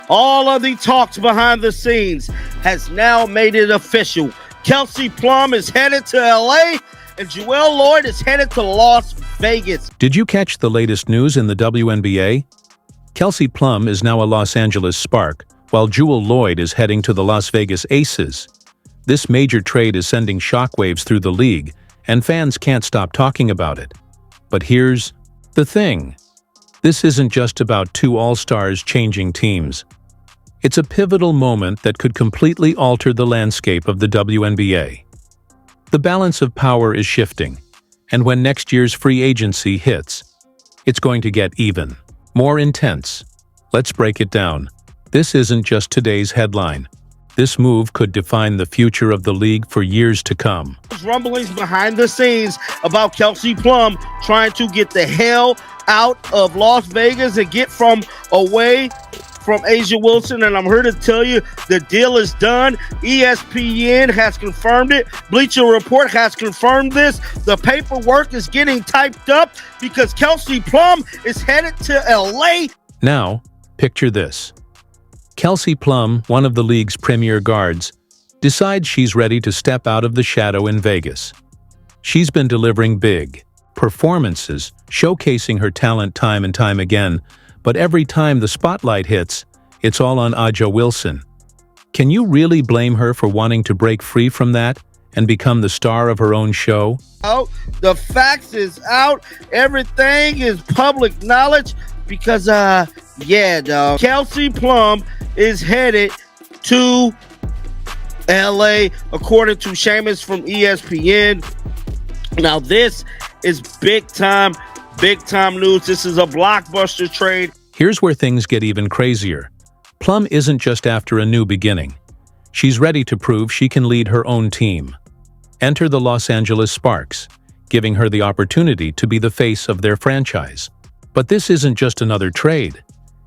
All of the talks behind the scenes has now made it official. Kelsey Plum is headed to LA and Jewell Loyd is headed to Las Vegas. Did you catch the latest news in the WNBA? Kelsey Plum is now a Los Angeles Spark, while Jewell Loyd is heading to the Las Vegas Aces. This major trade is sending shockwaves through the league, and fans can't stop talking about it. But here's the thing. This isn't just about two all-stars changing teams. It's a pivotal moment that could completely alter the landscape of the WNBA. The balance of power is shifting, and when next year's free agency hits, it's going to get even more intense. Let's break it down. This isn't just today's headline. This move could define the future of the league for years to come. Rumblings behind the scenes about Kelsey Plum trying to get the hell out of Las Vegas and get away from A'ja Wilson, and I'm here to tell you the deal is done. ESPN has confirmed it. Bleacher Report has confirmed this. The paperwork is getting typed up because Kelsey Plum is headed to LA. Now, picture this. Kelsey Plum, one of the league's premier guards, decides she's ready to step out of the shadow in Vegas. She's been delivering big performances, showcasing her talent time and time again, but every time the spotlight hits, it's all on A'ja Wilson. Can you really blame her for wanting to break free from that and become the star of her own show? Oh, the facts is out. Everything is public knowledge because, Kelsey Plum is headed to LA, according to Seamus from ESPN. Now, this is big time news. This is a blockbuster trade. Here's where things get even crazier. Plum isn't just after a new beginning. She's ready to prove she can lead her own team. Enter the Los Angeles Sparks, giving her the opportunity to be the face of their franchise. But this isn't just another trade.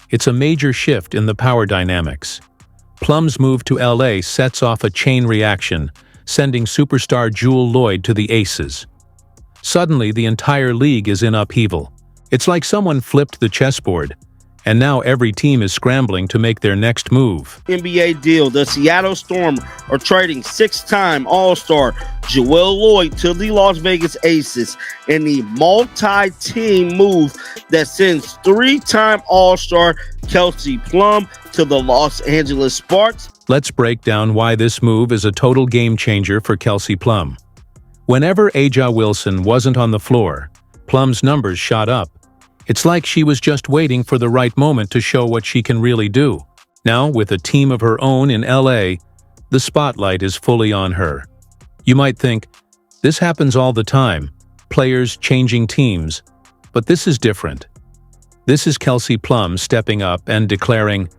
It's a major shift in the power dynamics. Plum's move to LA sets off a chain reaction, sending superstar Jewell Loyd to the Aces. Suddenly, the entire league is in upheaval. It's like someone flipped the chessboard, and now every team is scrambling to make their next move. NBA deal. The Seattle Storm are trading six-time All-Star Jewell Loyd to the Las Vegas Aces in the multi-team move that sends three-time All-Star Kelsey Plum to the Los Angeles Sparks. Let's break down why this move is a total game-changer for Kelsey Plum. Whenever A'ja Wilson wasn't on the floor, Plum's numbers shot up. It's like she was just waiting for the right moment to show what she can really do. Now, with a team of her own in LA, the spotlight is fully on her. You might think, this happens all the time, players changing teams, but this is different. This is Kelsey Plum stepping up and declaring,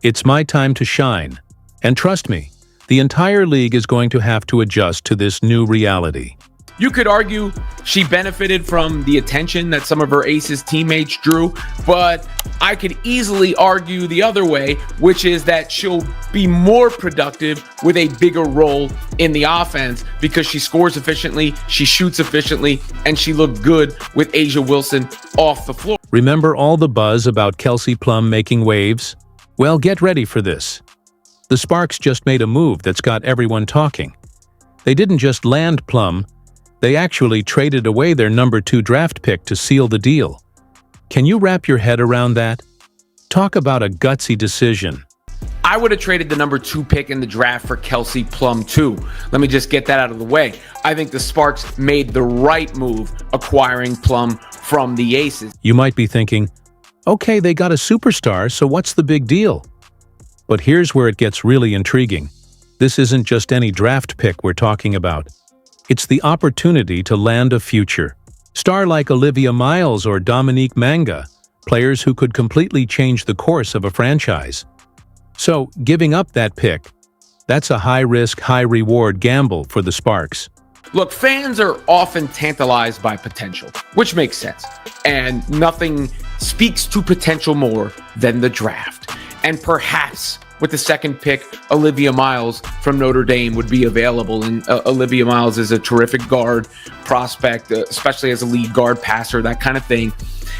"It's my time to shine." And trust me, the entire league is going to have to adjust to this new reality. You could argue she benefited from the attention that some of her Aces teammates drew, but I could easily argue the other way, which is that she'll be more productive with a bigger role in the offense because she scores efficiently, she shoots efficiently, and she looked good with A'ja Wilson off the floor. Remember all the buzz about Kelsey Plum making waves? Well, get ready for this. The Sparks just made a move that's got everyone talking. They didn't just land Plum, they actually traded away their number 2 draft pick to seal the deal. Can you wrap your head around that? Talk about a gutsy decision. I would have traded the number 2 pick in the draft for Kelsey Plum too. Let me just get that out of the way. I think the Sparks made the right move acquiring Plum from the Aces. You might be thinking, okay, they got a superstar, so what's the big deal? But here's where it gets really intriguing. This isn't just any draft pick we're talking about. It's the opportunity to land a future star like Olivia Miles or Dominique Manga, players who could completely change the course of a franchise. So, giving up that pick, that's a high-risk, high-reward gamble for the Sparks. Look, fans are often tantalized by potential, which makes sense. And nothing speaks to potential more than the draft. And perhaps with the second pick, Olivia Miles from Notre Dame would be available. And Olivia Miles is a terrific guard prospect, especially as a lead guard passer, that kind of thing.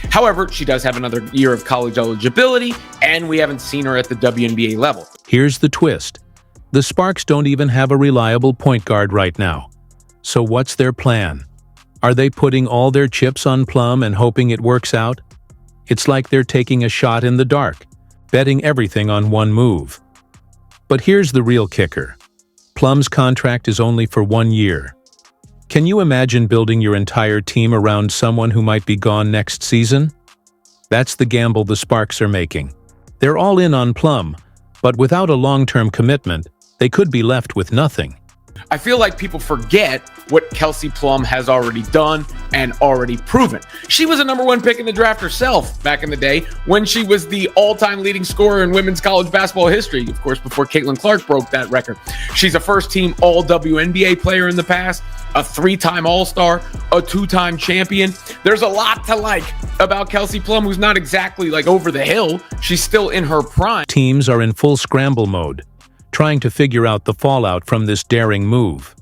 However, she does have another year of college eligibility, and we haven't seen her at the WNBA level. Here's the twist. The Sparks don't even have a reliable point guard right now. So what's their plan? Are they putting all their chips on Plum and hoping it works out? It's like they're taking a shot in the dark, betting everything on one move. But here's the real kicker. Plum's contract is only for 1 year. Can you imagine building your entire team around someone who might be gone next season? That's the gamble the Sparks are making. They're all in on Plum, but without a long-term commitment, they could be left with nothing. I feel like people forget what Kelsey Plum has already done and already proven. She was a #1 pick in the draft herself back in the day when she was the all-time leading scorer in women's college basketball history, of course, before Caitlin Clark broke that record. She's a first-team All-WNBA player in the past, a 3-time All-Star, a 2-time champion. There's a lot to like about Kelsey Plum, who's not exactly like over the hill. She's still in her prime. Teams are in full scramble mode, trying to figure out the fallout from this daring move.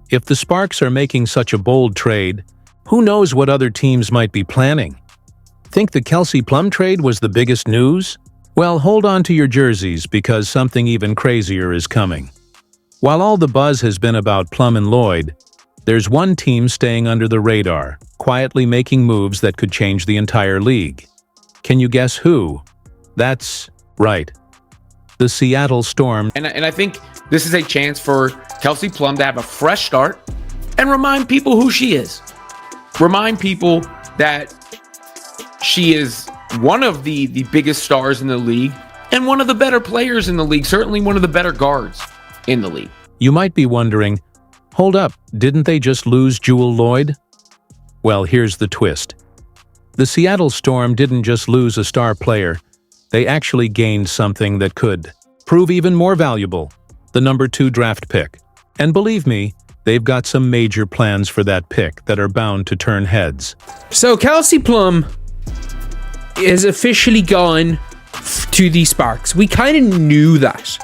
If the Sparks are making such a bold trade, who knows what other teams might be planning? Think the Kelsey Plum trade was the biggest news? Well, hold on to your jerseys because something even crazier is coming. While all the buzz has been about Plum and Lloyd, there's one team staying under the radar, quietly making moves that could change the entire league. Can you guess who? That's right. The Seattle Storm. And I think this is a chance for Kelsey Plum to have a fresh start and remind people who she is. Remind people that she is one of the biggest stars in the league and one of the better players in the league, certainly one of the better guards in the league. You might be wondering, hold up, didn't they just lose Jewell Lloyd? Well, here's the twist. The Seattle Storm didn't just lose a star player, they actually gained something that could prove even more valuable, the #2 draft pick. And believe me, they've got some major plans for that pick that are bound to turn heads. So Kelsey Plum is officially gone to the Sparks. We kind of knew that.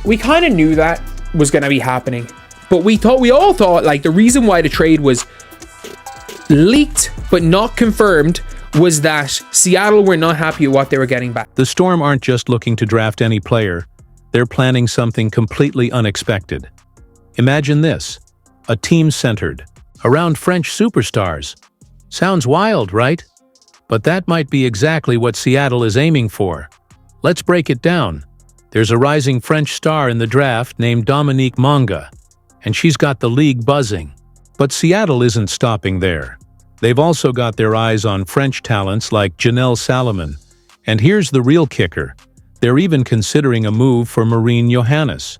We kind of knew that was going to be happening. But we all thought, the reason why the trade was leaked but not confirmed was that Seattle were not happy with what they were getting back. The Storm aren't just looking to draft any player. They're planning something completely unexpected. Imagine this, a team centered around French superstars. Sounds wild, right? But that might be exactly what Seattle is aiming for. Let's break it down. There's a rising French star in the draft named Dominique Monga, and she's got the league buzzing. But Seattle isn't stopping there. They've also got their eyes on French talents like Janelle Salomon. And here's the real kicker. They're even considering a move for Marine Johannes.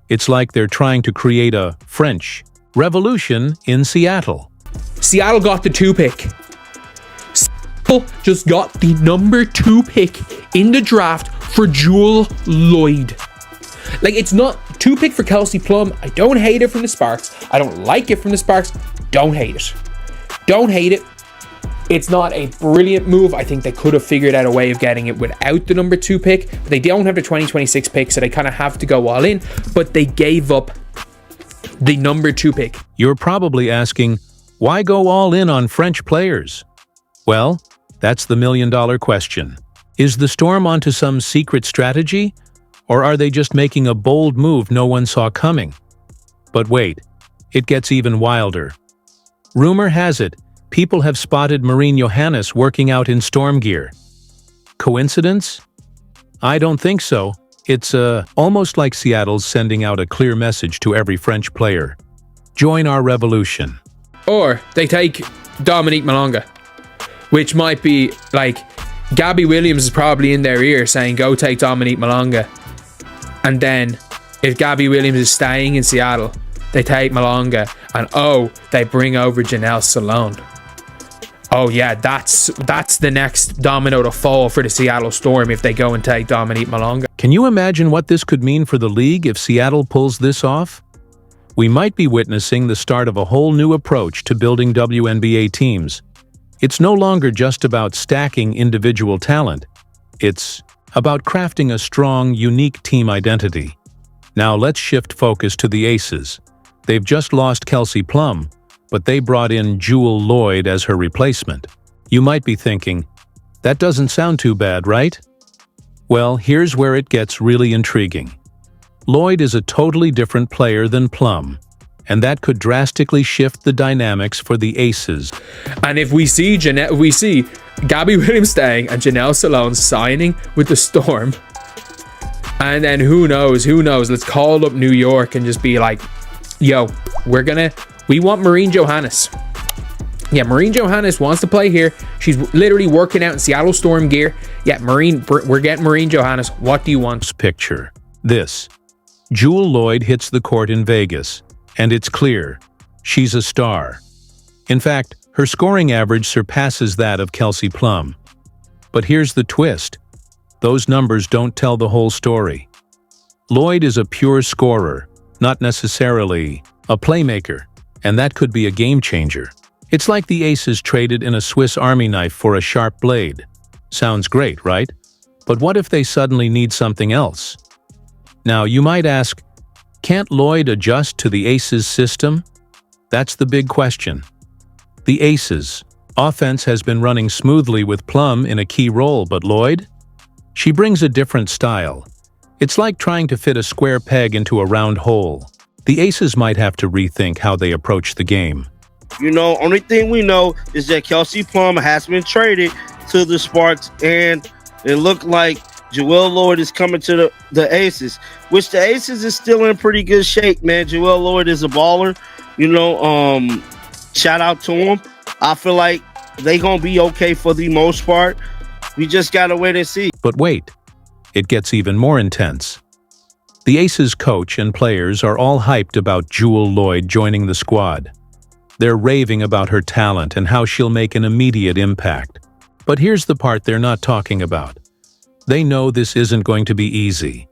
It's like they're trying to create a French revolution in Seattle. Seattle got the 2 pick. Seattle just got the #2 pick in the draft for Jewell Lloyd. It's not 2 pick for Kelsey Plum. I don't hate it from the Sparks. I don't like it from the Sparks. Don't hate it. Don't hate it. It's not a brilliant move. I think they could have figured out a way of getting it without the #2 pick. But they don't have the 2026 pick, so they kind of have to go all in. But they gave up the #2 pick. You're probably asking, why go all in on French players? Well, that's the million-dollar question. Is the Storm onto some secret strategy? Or are they just making a bold move no one saw coming? But wait, it gets even wilder. Rumor has it, people have spotted Marine Johannes working out in Storm gear. Coincidence? I don't think so. It's almost like Seattle's sending out a clear message to every French player. Join our revolution. Or they take Dominique Malonga, which might be Gabby Williams is probably in their ear saying, go take Dominique Malonga. And then if Gabby Williams is staying in Seattle, they take Malonga and they bring over Janelle Salomon. Oh yeah, that's the next domino to fall for the Seattle Storm if they go and take Dominique Malonga. Can you imagine what this could mean for the league if Seattle pulls this off? We might be witnessing the start of a whole new approach to building WNBA teams. It's no longer just about stacking individual talent. It's about crafting a strong, unique team identity. Now let's shift focus to the Aces. They've just lost Kelsey Plum, but they brought in Jewell Loyd as her replacement. You might be thinking, that doesn't sound too bad, right? Well, here's where it gets really intriguing. Loyd is a totally different player than Plum, and that could drastically shift the dynamics for the Aces. And if we see Gabby Williams staying and Janelle Salone signing with the Storm, and then who knows, let's call up New York and just be like, yo, we want Maureen Johannes. Yeah, Maureen Johannes wants to play here. She's literally working out in Seattle Storm gear. Yeah, we're getting Maureen Johannes. What do you want? Picture this. Jewell Loyd hits the court in Vegas, and it's clear, she's a star. In fact, her scoring average surpasses that of Kelsey Plum. But here's the twist. Those numbers don't tell the whole story. Loyd is a pure scorer, not necessarily a playmaker, and that could be a game changer. It's like the Aces traded in a Swiss Army knife for a sharp blade. Sounds great, right? But what if they suddenly need something else? Now, you might ask, can't Loyd adjust to the Aces system? That's the big question. The Aces' offense has been running smoothly with Plum in a key role, but Loyd? She brings a different style. It's like trying to fit a square peg into a round hole. The Aces might have to rethink how they approach the game. You know, only thing we know is that Kelsey Plum has been traded to the Sparks, and it looked like Jewell Loyd is coming to the Aces, which the Aces is still in pretty good shape, man. Jewell Loyd is a baller. You know, shout out to him. I feel like they gonna be okay for the most part. We just gotta wait and see. But wait, it gets even more intense. The Aces coach and players are all hyped about Jewell Loyd joining the squad. They're raving about her talent and how she'll make an immediate impact. But here's the part they're not talking about. They know this isn't going to be easy.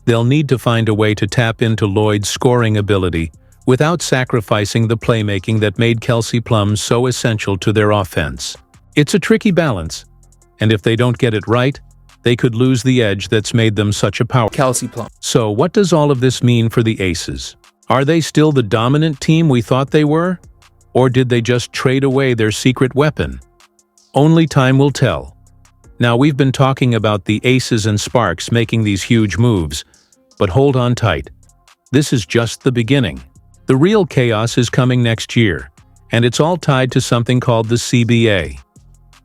They'll need to find a way to tap into Loyd's scoring ability without sacrificing the playmaking that made Kelsey Plum so essential to their offense. It's a tricky balance, and if they don't get it right, they could lose the edge that's made them such a powerful Kelsey Plum. So what does all of this mean for the Aces? Are they still the dominant team we thought they were? Or did they just trade away their secret weapon? Only time will tell. Now, we've been talking about the Aces and Sparks making these huge moves, but hold on tight. This is just the beginning. The real chaos is coming next year, and it's all tied to something called the CBA.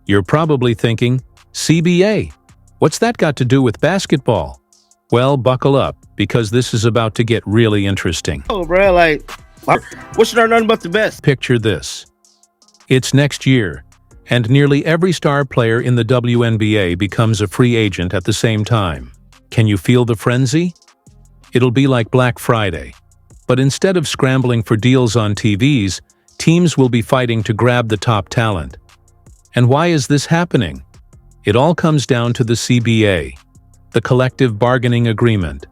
You're probably thinking, CBA? What's that got to do with basketball? Well, buckle up, because this is about to get really interesting. Oh, bro, like, what's nothing but the best? Picture this. It's next year, and nearly every star player in the WNBA becomes a free agent at the same time. Can you feel the frenzy? It'll be like Black Friday. But instead of scrambling for deals on TVs, teams will be fighting to grab the top talent. And why is this happening? It all comes down to the CBA, the collective bargaining agreement.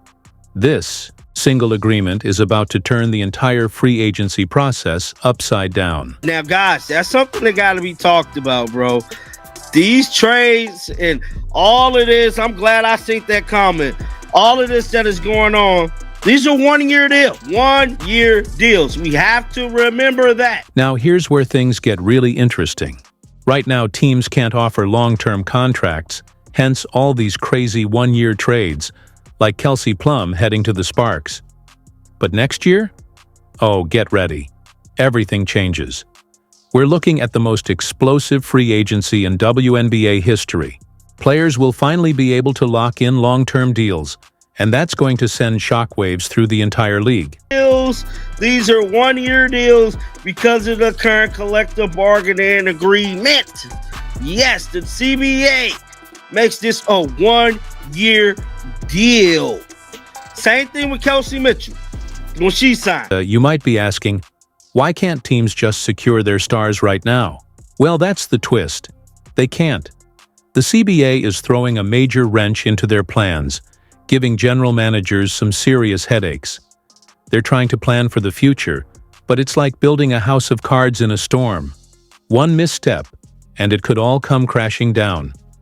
This single agreement is about to turn the entire free agency process upside down. Now, guys, that's something that got to be talked about, bro. These trades and all of this, I'm glad I seen that comment. All of this that is going on, these are one-year deals. One-year deals. We have to remember that. Now, here's where things get really interesting. Right now, teams can't offer long-term contracts, hence all these crazy one-year trades, like Kelsey Plum heading to the Sparks. But next year? Oh, get ready. Everything changes. We're looking at the most explosive free agency in WNBA history. Players will finally be able to lock in long-term deals, and that's going to send shockwaves through the entire league. These are one-year deals because of the current collective bargaining agreement. Yes, the CBA makes this a one-year deal. Same thing with Kelsey Mitchell when she signed. You might be asking, why can't teams just secure their stars right now? Well, that's the twist. They can't. The CBA is throwing a major wrench into their plans, giving general managers some serious headaches. They're trying to plan for the future, but it's like building a house of cards in a storm. One misstep, and it could all come crashing down.